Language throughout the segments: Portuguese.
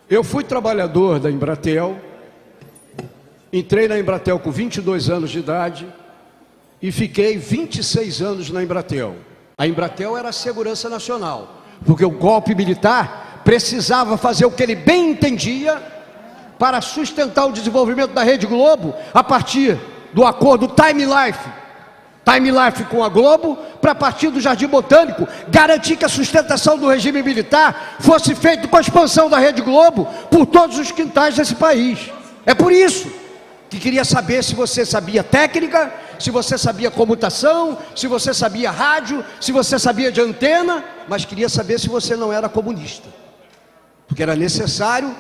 Eu fui trabalhador da Embratel, entrei na Embratel com 22 anos de idade e fiquei 26 anos na Embratel. A Embratel era a segurança nacional, porque o golpe militar precisava fazer o que ele bem entendia para sustentar o desenvolvimento da Rede Globo a partir do acordo Time Life com a Globo, para a partir do Jardim Botânico, garantir que a sustentação do regime militar fosse feita com a expansão da Rede Globo por todos os quintais desse país. É por isso que queria saber se você sabia técnica, se você sabia comutação, se você sabia rádio, se você sabia de antena, mas queria saber se você não era comunista. Porque era necessário,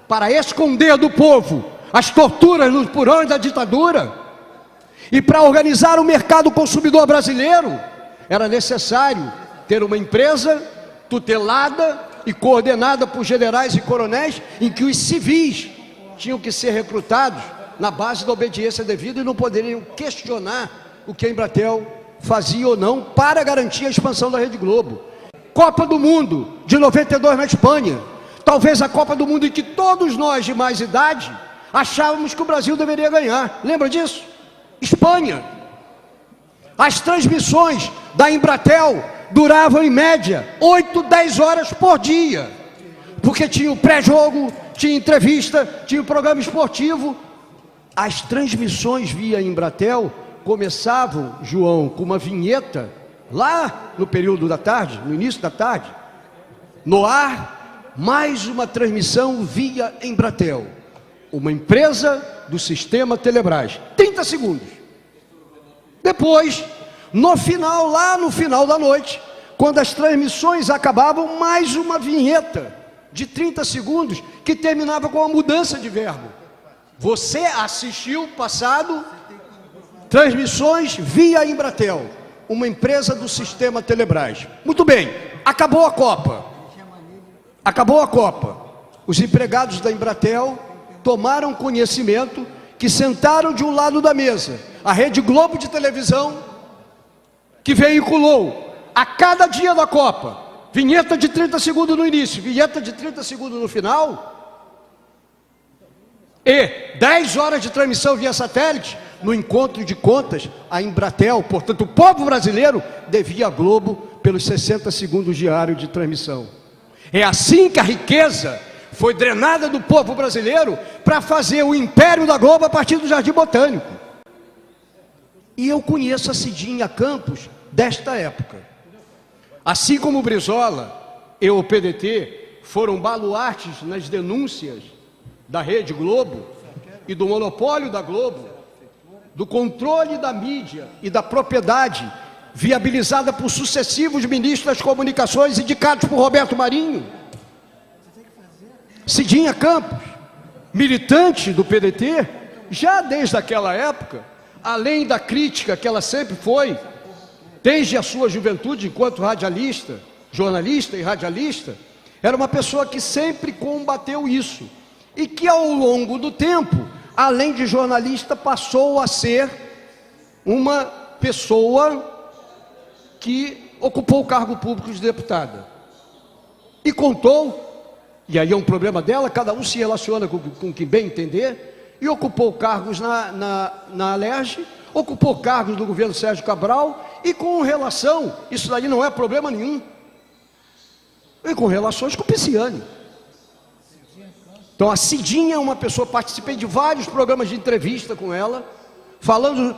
para esconder do povo as torturas nos porões da ditadura, e para organizar o mercado consumidor brasileiro, era necessário ter uma empresa tutelada e coordenada por generais e coronéis, em que os civis tinham que ser recrutados na base da obediência devida e não poderiam questionar o que a Embratel fazia ou não para garantir a expansão da Rede Globo. Copa do Mundo de 92 na Espanha, talvez a Copa do Mundo em que todos nós de mais idade achávamos que o Brasil deveria ganhar. Lembra disso? Espanha. As transmissões da Embratel duravam em média 8, 10 horas por dia, porque tinha o pré-jogo, tinha entrevista, tinha o programa esportivo. As transmissões via Embratel começavam, João, com uma vinheta lá no período da tarde, no início da tarde. No ar, mais uma transmissão via Embratel, uma empresa do sistema Telebrás. 30 segundos. Depois, no final, lá no final da noite, quando as transmissões acabavam, mais uma vinheta de 30 segundos que terminava com a mudança de verbo. Você assistiu passado transmissões via Embratel, uma empresa do sistema Telebrás. Muito bem, acabou a Copa. Acabou a Copa. Os empregados da Embratel tomaram conhecimento que sentaram de um lado da mesa a Rede Globo de televisão, que veiculou a cada dia da Copa vinheta de 30 segundos no início, vinheta de 30 segundos no final, e 10 horas de transmissão via satélite. No encontro de contas, a Embratel, portanto o povo brasileiro, devia à Globo pelos 60 segundos diários de transmissão. É assim que a riqueza foi drenada do povo brasileiro para fazer o império da Globo a partir do Jardim Botânico. E eu conheço a Cidinha Campos desta época. Assim como o Brizola e o PDT foram baluartes nas denúncias da Rede Globo e do monopólio da Globo, do controle da mídia e da propriedade viabilizada por sucessivos ministros das comunicações indicados por Roberto Marinho, Cidinha Campos, militante do PDT, já desde aquela época, além da crítica que ela sempre foi, desde a sua juventude enquanto radialista, jornalista e radialista, era uma pessoa que sempre combateu isso, e que ao longo do tempo, além de jornalista, passou a ser uma pessoa que ocupou o cargo público de deputada. E contou, e aí é um problema dela, cada um se relaciona com que bem entender, e ocupou cargos na Alerj, ocupou cargos do governo Sérgio Cabral, e com relação, isso daí não é problema nenhum, e com relações com o Pisciani. Então a Cidinha é uma pessoa, participei de vários programas de entrevista com ela, falando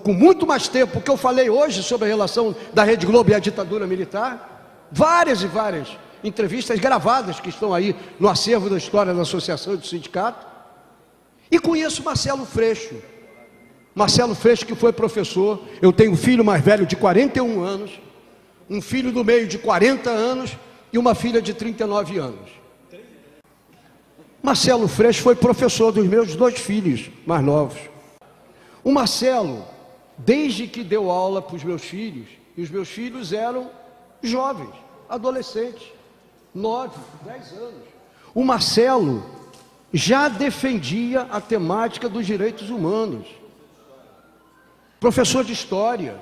com muito mais tempo que eu falei hoje sobre a relação da Rede Globo e a ditadura militar, várias e várias entrevistas gravadas que estão aí no acervo da história da associação e do sindicato. E conheço Marcelo Freixo, que foi professor. Eu tenho um filho mais velho de 41 anos, um filho do meio de 40 anos e uma filha de 39 anos. Marcelo Freixo foi professor dos meus 2 filhos mais novos. O Marcelo, desde que deu aula para os meus filhos, e os meus filhos eram jovens, adolescentes, 9, 10 anos. O Marcelo já defendia a temática dos direitos humanos. Professor de história,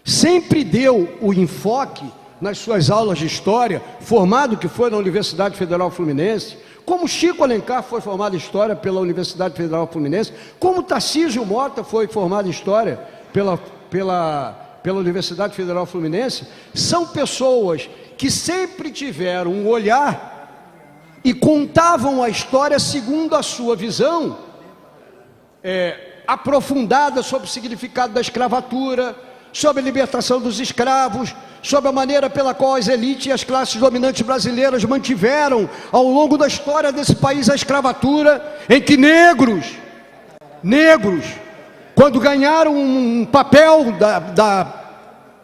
sempre deu o enfoque nas suas aulas de história, formado que foi na Universidade Federal Fluminense, como Chico Alencar foi formado em História pela Universidade Federal Fluminense, como Tarcísio Mota foi formado em História pela Universidade Federal Fluminense, são pessoas que sempre tiveram um olhar e contavam a história segundo a sua visão aprofundada sobre o significado da escravatura, sobre a libertação dos escravos, sobre a maneira pela qual as elites e as classes dominantes brasileiras mantiveram ao longo da história desse país a escravatura, em que negros, quando ganharam um papel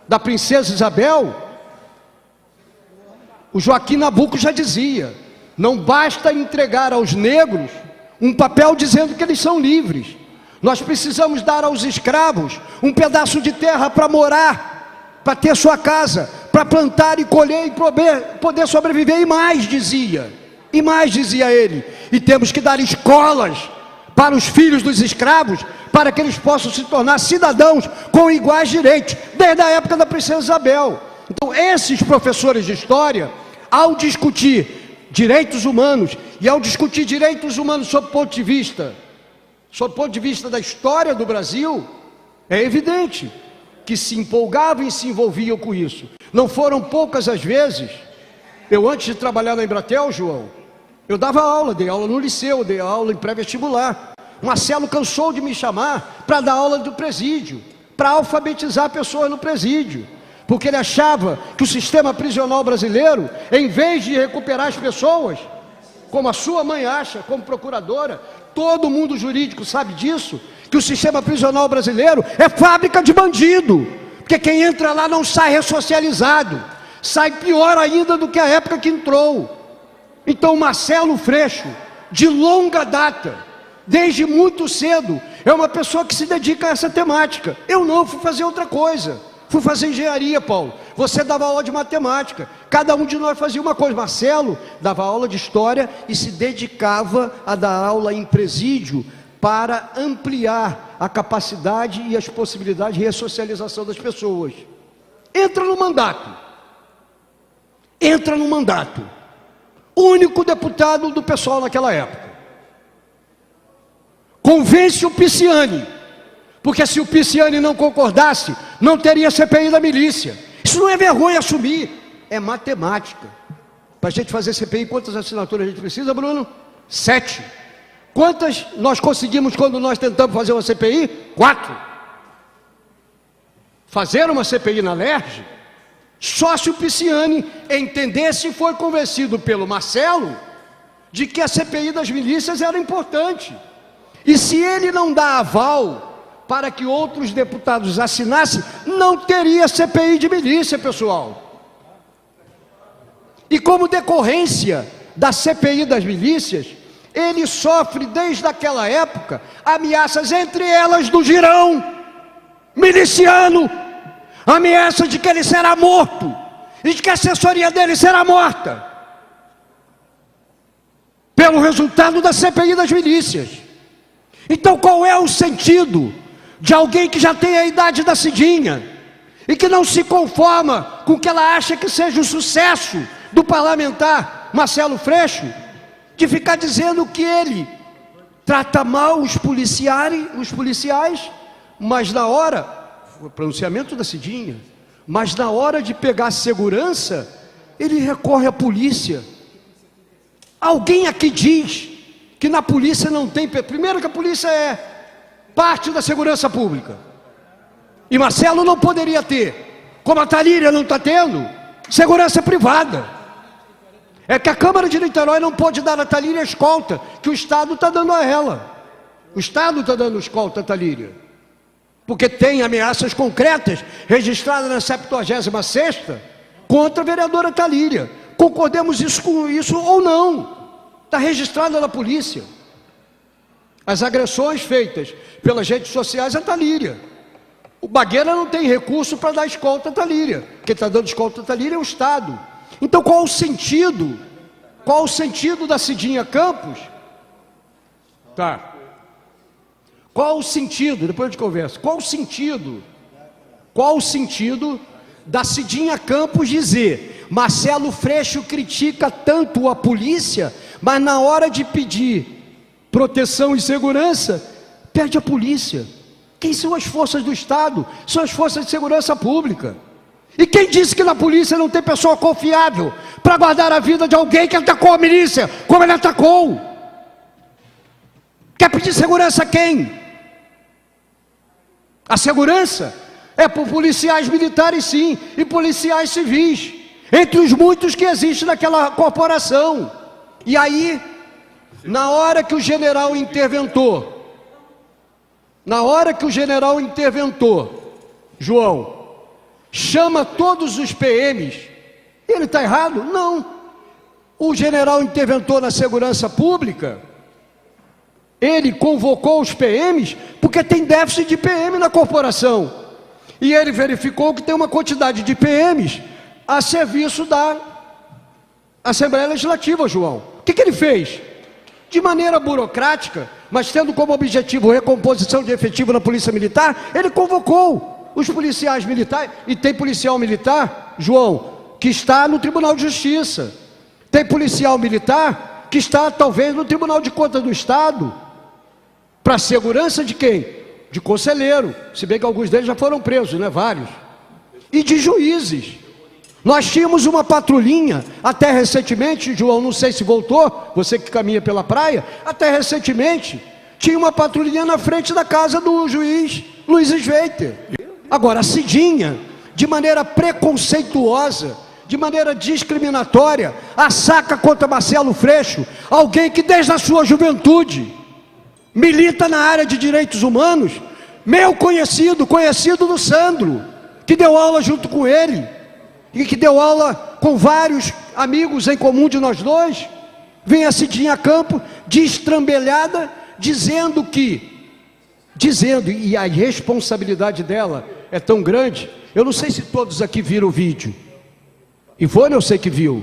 da princesa Isabel, o Joaquim Nabuco já dizia: não basta entregar aos negros um papel dizendo que eles são livres, nós precisamos dar aos escravos um pedaço de terra para morar, para ter sua casa, para plantar e colher e poder sobreviver. E mais dizia ele, e temos que dar escolas para os filhos dos escravos, para que eles possam se tornar cidadãos com iguais direitos, desde a época da princesa Isabel. Então esses professores de história, ao discutir direitos humanos, e ao discutir direitos humanos sob o ponto de vista da história do Brasil, é evidente que se empolgavam e se envolviam com isso. Não foram poucas as vezes. Eu, antes de trabalhar na Embratel, João, eu dava aula, dei aula no liceu, dei aula em pré-vestibular. Marcelo cansou de me chamar para dar aula do presídio, para alfabetizar pessoas no presídio, porque ele achava que o sistema prisional brasileiro, em vez de recuperar as pessoas, como a sua mãe acha, como procuradora, todo mundo jurídico sabe disso, que o sistema prisional brasileiro é fábrica de bandido, porque quem entra lá não sai ressocializado, sai pior ainda do que a época que entrou. Então Marcelo Freixo, de longa data, desde muito cedo, é uma pessoa que se dedica a essa temática. Eu não, fui fazer outra coisa, fui fazer engenharia, Paulo. Você dava aula de matemática, cada um de nós fazia uma coisa. Marcelo dava aula de história e se dedicava a dar aula em presídio para ampliar a capacidade e as possibilidades de ressocialização das pessoas. Entra no mandato, único deputado do pessoal naquela época, convence o Pisciani, porque se o Pisciani não concordasse, não teria CPI da milícia. Isso não é vergonha assumir, é matemática. Para a gente fazer CPI, quantas assinaturas a gente precisa, Bruno? 7. Quantas nós conseguimos quando nós tentamos fazer uma CPI? 4. Fazer uma CPI na LERJ, só se o Pisciani entendesse e foi convencido pelo Marcelo de que a CPI das milícias era importante. E se ele não dá aval para que outros deputados assinassem, não teria CPI de milícia, pessoal. E como decorrência da CPI das milícias, ele sofre desde aquela época ameaças, entre elas do Girão miliciano, ameaça de que ele será morto e de que a assessoria dele será morta pelo resultado da CPI das milícias. Então qual é o sentido de alguém que já tem a idade da Cidinha e que não se conforma com o que ela acha que seja o sucesso do parlamentar Marcelo Freixo, de ficar dizendo que ele trata mal os policiais, mas na hora, o pronunciamento da Cidinha, mas na hora de pegar segurança, ele recorre à polícia. Alguém aqui diz que na polícia não tem... Primeiro que a polícia é parte da segurança pública, e Marcelo não poderia ter, como a Talíria não está tendo, segurança privada. É que a Câmara de Niterói não pode dar a Talíria a escolta que o Estado está dando a ela. O Estado está dando escolta a Talíria, porque tem ameaças concretas registradas na 76ª contra a vereadora Talíria. Concordemos com isso ou não, está registrada na polícia. As agressões feitas pelas redes sociais a Talíria. O Bagueira não tem recurso para dar escolta a Talíria. Quem está dando escolta a Talíria é o Estado. Então qual o sentido? Qual o sentido da Cidinha Campos? Tá. Qual o sentido? Depois eu te converso. Qual o sentido? Qual o sentido da Cidinha Campos dizer: Marcelo Freixo critica tanto a polícia, mas na hora de pedir proteção e segurança, pede a polícia. Quem são as forças do Estado? São as forças de segurança pública. E quem disse que na polícia não tem pessoa confiável para guardar a vida de alguém que atacou a milícia, como ele atacou? Quer pedir segurança a quem? A segurança é por policiais militares, sim, e policiais civis, entre os muitos que existem naquela corporação. E aí, na hora que o general interventor, João, chama todos os PMs, ele está errado? Não. O general interventor na segurança pública, ele convocou os PMs porque tem déficit de PM na corporação. E ele verificou que tem uma quantidade de PMs a serviço da Assembleia Legislativa, João. O que ele fez? De maneira burocrática, mas tendo como objetivo recomposição de efetivo na Polícia Militar, ele convocou os policiais militares. E tem policial militar, João, que está no Tribunal de Justiça. Tem policial militar que está talvez no Tribunal de Contas do Estado. Para segurança de quem? De conselheiro, se bem que alguns deles já foram presos, né? Vários. E de juízes. Nós tínhamos uma patrulhinha, até recentemente, João, não sei se voltou, você que caminha pela praia, até recentemente, tinha uma patrulhinha na frente da casa do juiz Luiz Sveiter. Agora, a Cidinha, de maneira preconceituosa, de maneira discriminatória, assaca contra Marcelo Freixo, alguém que desde a sua juventude milita na área de direitos humanos, meu conhecido do Sandro, que deu aula junto com ele, e que deu aula com vários amigos em comum de nós dois. Vem a Cidinha Campos, destrambelhada, dizendo, e a responsabilidade dela é tão grande, eu não sei se todos aqui viram o vídeo, Ivone eu sei que viu,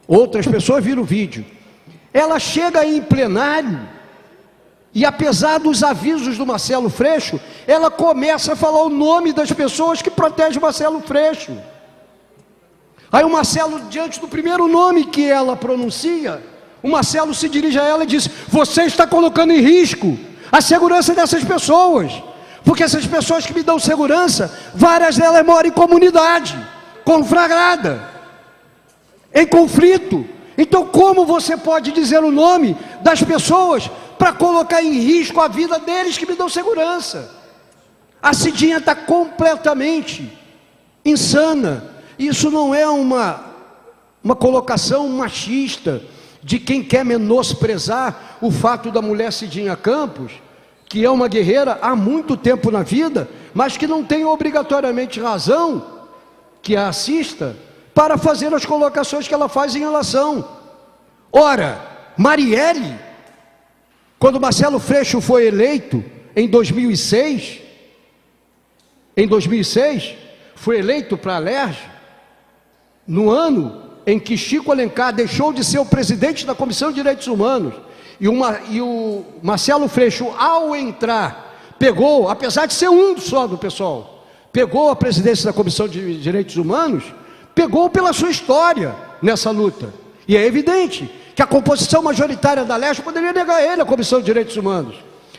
outras pessoas viram o vídeo, ela chega aí em plenário, e apesar dos avisos do Marcelo Freixo, ela começa a falar o nome das pessoas que protegem Marcelo Freixo. Aí o Marcelo, diante do primeiro nome que ela pronuncia, o Marcelo se dirige a ela e diz: você está colocando em risco a segurança dessas pessoas, porque essas pessoas que me dão segurança, várias delas moram em comunidade, conflagrada, em conflito. Então como você pode dizer o nome das pessoas para colocar em risco a vida deles que me dão segurança? A Cidinha está completamente insana. Isso não é uma colocação machista de quem quer menosprezar o fato da mulher Cidinha Campos, que é uma guerreira há muito tempo na vida, mas que não tem obrigatoriamente razão que a assista para fazer as colocações que ela faz em relação. Ora, Marielle, quando Marcelo Freixo foi eleito em 2006, foi eleito para a Alerj, no ano em que Chico Alencar deixou de ser o presidente da Comissão de Direitos Humanos, e o Marcelo Freixo, ao entrar, pegou, apesar de ser um só do pessoal, pegou a presidência da Comissão de Direitos Humanos, pegou pela sua história nessa luta. E é evidente que a composição majoritária da Alerj poderia negar ele a Comissão de Direitos Humanos.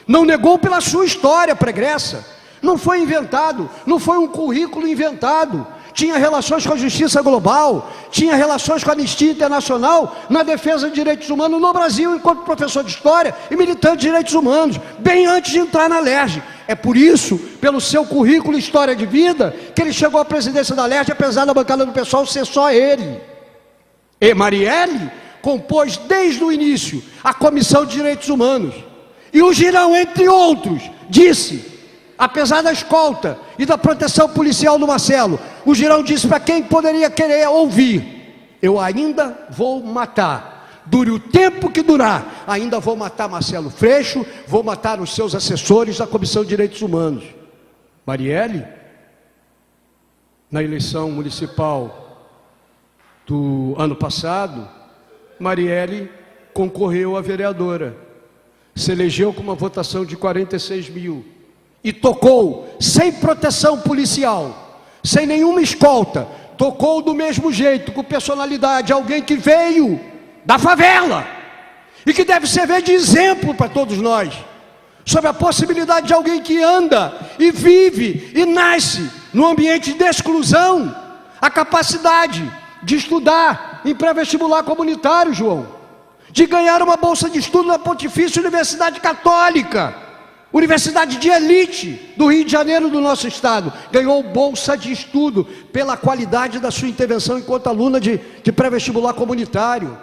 Não negou pela sua história pregressa. Não foi inventado, não foi um currículo inventado. Tinha relações com a justiça global, tinha relações com a Anistia Internacional na defesa de direitos humanos no Brasil, enquanto professor de história e militante de direitos humanos, bem antes de entrar na Alerj. É por isso, pelo seu currículo e história de vida, que ele chegou à presidência da Alerj, apesar da bancada do pessoal ser só ele. E Marielle compôs desde o início a Comissão de Direitos Humanos. E o Girão, entre outros, disse, apesar da escolta e da proteção policial do Marcelo, o Girão disse para quem poderia querer ouvir: eu ainda vou matar, dure o tempo que durar, ainda vou matar Marcelo Freixo, vou matar os seus assessores da Comissão de Direitos Humanos. Marielle, na eleição municipal do ano passado, Marielle concorreu a vereadora, se elegeu com uma votação de 46 mil, e tocou sem proteção policial, sem nenhuma escolta, tocou do mesmo jeito, com personalidade, alguém que veio da favela, e que deve servir de exemplo para todos nós, sobre a possibilidade de alguém que anda e vive e nasce num ambiente de exclusão, a capacidade de estudar em pré-vestibular comunitário, João, de ganhar uma bolsa de estudo na Pontifícia Universidade Católica, universidade de elite do Rio de Janeiro, do nosso estado, ganhou bolsa de estudo pela qualidade da sua intervenção enquanto aluna de pré-vestibular comunitário,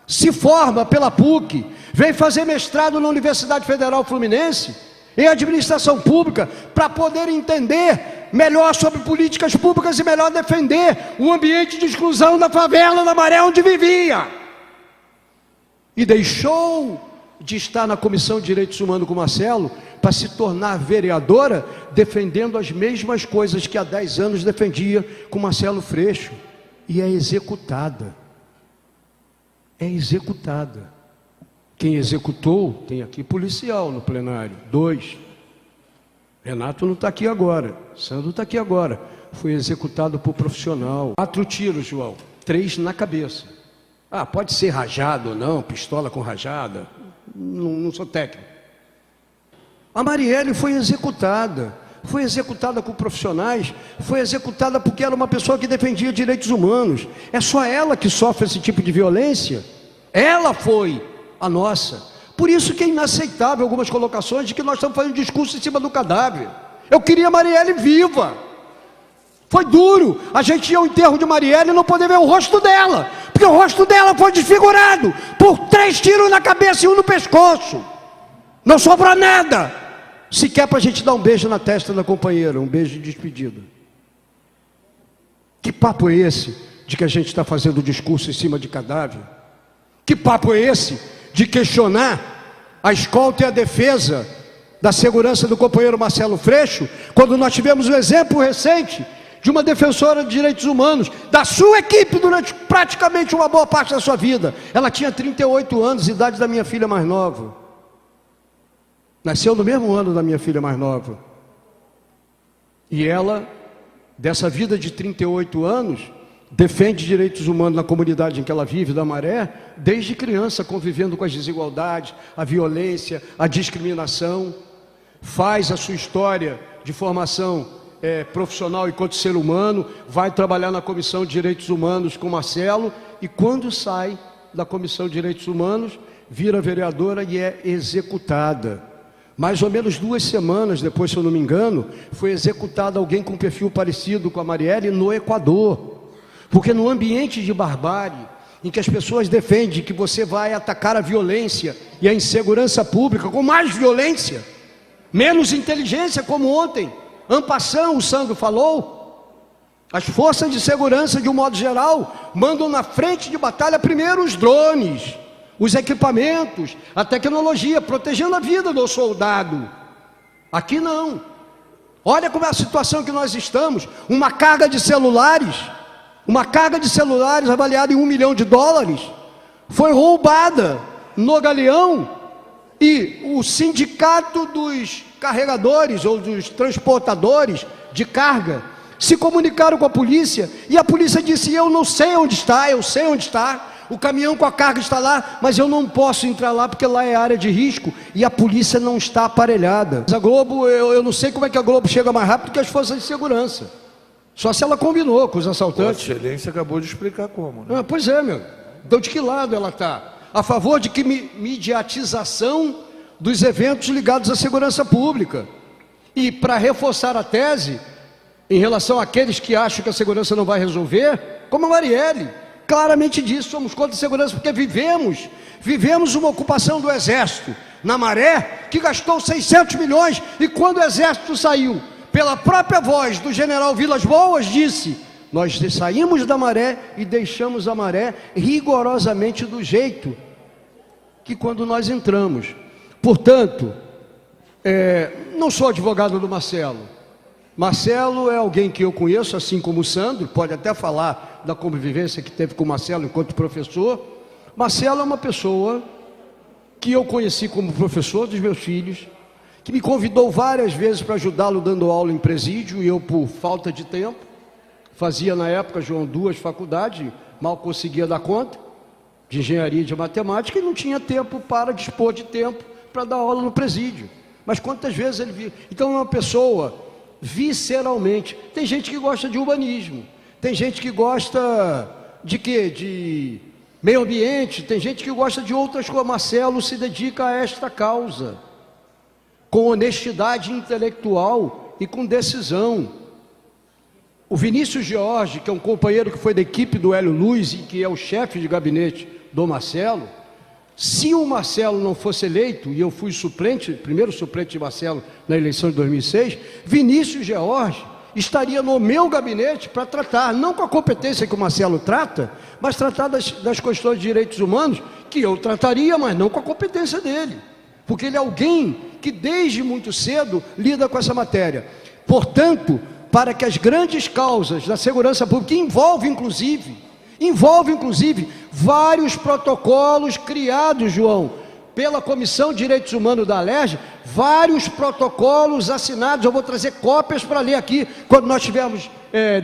se forma pela PUC, vem fazer mestrado na Universidade Federal Fluminense, em administração pública, para poder entender melhor sobre políticas públicas e melhor defender o ambiente de exclusão da favela da Maré onde vivia. E deixou de estar na Comissão de Direitos Humanos com Marcelo para se tornar vereadora, defendendo as mesmas coisas que há 10 anos defendia com Marcelo Freixo, e é executada. É executada. Quem executou, tem aqui policial no plenário, 2. Renato não está aqui agora, Sandro está aqui agora. Foi executado por profissional. 4 tiros, João, 3 na cabeça. Pode ser rajado ou não, pistola com rajada, não sou técnico. A Marielle foi executada com profissionais, foi executada porque era uma pessoa que defendia direitos humanos. É só ela que sofre esse tipo de violência, ela foi a nossa. Por isso que é inaceitável algumas colocações de que nós estamos fazendo discurso em cima do cadáver. Eu queria a Marielle viva. Foi duro a gente ir ao enterro de Marielle e não poder ver o rosto dela, porque o rosto dela foi desfigurado por 3 tiros na cabeça e 1 no pescoço. Não sobrou nada, sequer para a gente dar um beijo na testa da companheira, um beijo de despedida. Que papo é esse de que a gente está fazendo discurso em cima de cadáver? Que papo é esse de questionar a escolta e a defesa da segurança do companheiro Marcelo Freixo, quando nós tivemos um exemplo recente de uma defensora de direitos humanos, da sua equipe, durante praticamente uma boa parte da sua vida? Ela tinha 38 anos, idade da minha filha mais nova. Nasceu no mesmo ano da minha filha mais nova. E ela, dessa vida de 38 anos, defende direitos humanos na comunidade em que ela vive, da Maré, desde criança, convivendo com as desigualdades, a violência, a discriminação. Faz a sua história de formação profissional enquanto ser humano, vai trabalhar na Comissão de Direitos Humanos com Marcelo, e quando sai da Comissão de Direitos Humanos, vira vereadora e é executada. Mais ou menos 2 semanas depois, se eu não me engano, foi executada alguém com perfil parecido com a Marielle no Equador. Porque no ambiente de barbárie, em que as pessoas defendem que você vai atacar a violência e a insegurança pública com mais violência, menos inteligência, como ontem, en passant, o Sandro falou, as forças de segurança, de um modo geral, mandam na frente de batalha primeiro os drones, os equipamentos, a tecnologia, protegendo a vida do soldado. Aqui não. Olha como é a situação que nós estamos. Uma carga de celulares avaliada em $1 milhão, foi roubada no Galeão, e o sindicato dos carregadores ou dos transportadores de carga se comunicaram com a polícia, e a polícia disse: eu não sei onde está, eu sei onde está, o caminhão com a carga está lá, mas eu não posso entrar lá porque lá é área de risco e a polícia não está aparelhada. A Globo, eu não sei como é que a Globo chega mais rápido que as forças de segurança, só se ela combinou com os assaltantes. A excelência acabou de explicar como, né? Pois é, meu. Então de que lado ela está? A favor de que mediatização dos eventos ligados à segurança pública. E para reforçar a tese, em relação àqueles que acham que a segurança não vai resolver, como a Marielle claramente disse, somos contra a segurança porque vivemos uma ocupação do Exército na Maré, que gastou 600 milhões, e quando o Exército saiu, pela própria voz do general Vilas Boas, disse: nós saímos da Maré e deixamos a Maré rigorosamente do jeito que quando nós entramos. Portanto, não sou advogado do Marcelo. Marcelo é alguém que eu conheço, assim como o Sandro, pode até falar da convivência que teve com o Marcelo enquanto professor. Marcelo é uma pessoa que eu conheci como professor dos meus filhos, que me convidou várias vezes para ajudá-lo dando aula em presídio, e eu, por falta de tempo, fazia na época, João, 2 faculdades, mal conseguia dar conta. de engenharia e de matemática e não tinha tempo para dispor de tempo para dar aula no presídio. Mas quantas vezes ele viu? Então é uma pessoa visceralmente. Tem gente que gosta de urbanismo, tem gente que gosta de quê? De meio ambiente, tem gente que gosta de outras coisas. Marcelo se dedica a esta causa, com honestidade intelectual e com decisão. O Vinícius George, que é um companheiro que foi da equipe do Hélio Luz e que é o chefe de gabinete do Marcelo, se o Marcelo não fosse eleito, e eu fui suplente, primeiro suplente de Marcelo na eleição de 2006, Vinícius George estaria no meu gabinete para tratar, não com a competência que o Marcelo trata, mas tratar das questões de direitos humanos, que eu trataria, mas não com a competência dele, porque ele é alguém que desde muito cedo lida com essa matéria. Portanto, para que as grandes causas da segurança pública, que envolve inclusive vários protocolos criados, João, pela Comissão de Direitos Humanos da Alerj, vários protocolos assinados, eu vou trazer cópias para ler aqui, quando nós tivermos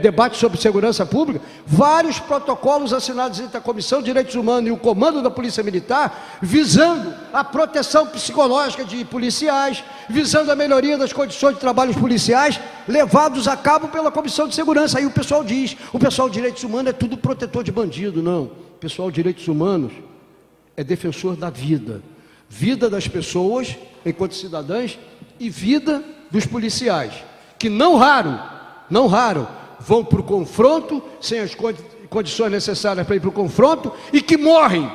debate sobre segurança pública, vários protocolos assinados entre a Comissão de Direitos Humanos e o Comando da Polícia Militar, visando a proteção psicológica de policiais, visando a melhoria das condições de trabalho policiais, levados a cabo pela Comissão de Segurança. Aí o pessoal diz, o pessoal de Direitos Humanos é tudo protetor de bandido. Não, o pessoal de Direitos Humanos é defensor da vida, vida das pessoas enquanto cidadãs e vida dos policiais, que não raro, vão para o confronto sem as condições necessárias para ir para o confronto e que morrem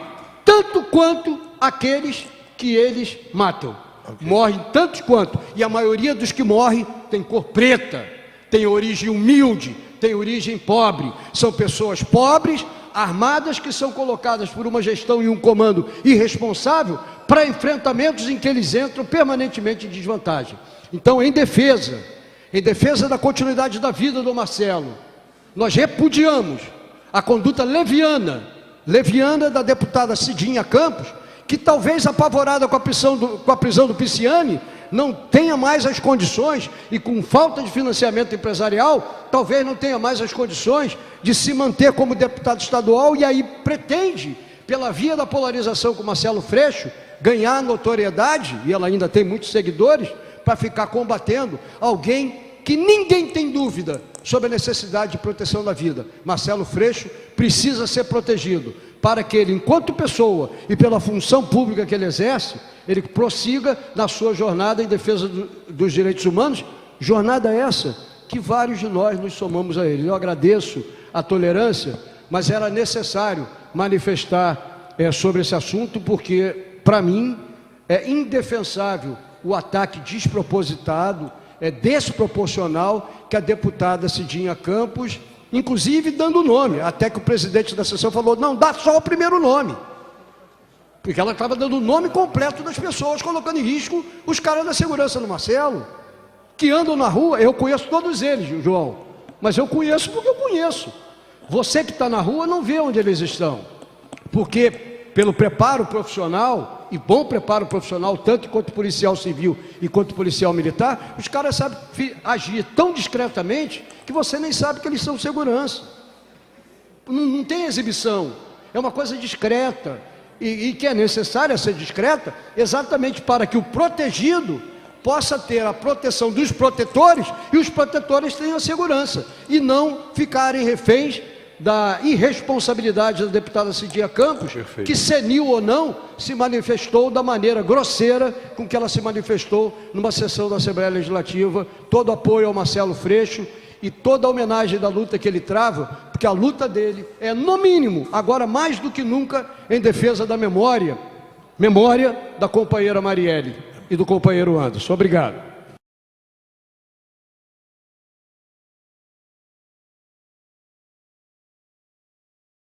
tanto quanto aqueles que eles matam. Morrem tantos quanto, e a maioria dos que morrem tem cor preta, tem origem humilde, tem origem pobre, são pessoas pobres, armadas, que são colocadas por uma gestão e um comando irresponsável para enfrentamentos em que eles entram permanentemente em desvantagem. Então, em defesa da continuidade da vida do Marcelo, nós repudiamos a conduta leviana da deputada Cidinha Campos, que talvez apavorada com a prisão do Pisciani, não tenha mais as condições, e com falta de financiamento empresarial, talvez não tenha mais as condições de se manter como deputado estadual, e aí pretende, pela via da polarização com Marcelo Freixo, ganhar notoriedade, e ela ainda tem muitos seguidores, para ficar combatendo alguém que ninguém tem dúvida sobre a necessidade de proteção da vida. Marcelo Freixo precisa ser protegido, para que ele, enquanto pessoa e pela função pública que ele exerce, ele prossiga na sua jornada em defesa dos direitos humanos, jornada essa que vários de nós nos somamos a ele. Eu agradeço a tolerância, mas era necessário manifestar sobre esse assunto, porque para mim é indefensável o ataque despropositado, desproporcional, que a deputada Cidinha Campos, inclusive dando nome, até que o presidente da sessão falou, não, dá só o primeiro nome, porque ela estava dando o nome completo das pessoas, colocando em risco os caras da segurança do Marcelo, que andam na rua. Eu conheço todos eles, João, mas eu conheço porque eu conheço. Você que está na rua não vê onde eles estão, porque pelo preparo profissional, e bom preparo profissional, tanto quanto policial civil e quanto policial militar, os caras sabem agir tão discretamente que você nem sabe que eles são segurança. Não tem exibição, é uma coisa discreta, e que é necessária ser discreta, exatamente para que o protegido possa ter a proteção dos protetores, e os protetores tenham a segurança, e não ficarem reféns da irresponsabilidade da deputada Cidinha Campos, perfeito, que senil ou não, se manifestou da maneira grosseira com que ela se manifestou numa sessão da Assembleia Legislativa. Todo apoio ao Marcelo Freixo e toda a homenagem da luta que ele trava, porque a luta dele é, no mínimo, agora mais do que nunca, em defesa da memória da companheira Marielle e do companheiro Anderson. Obrigado.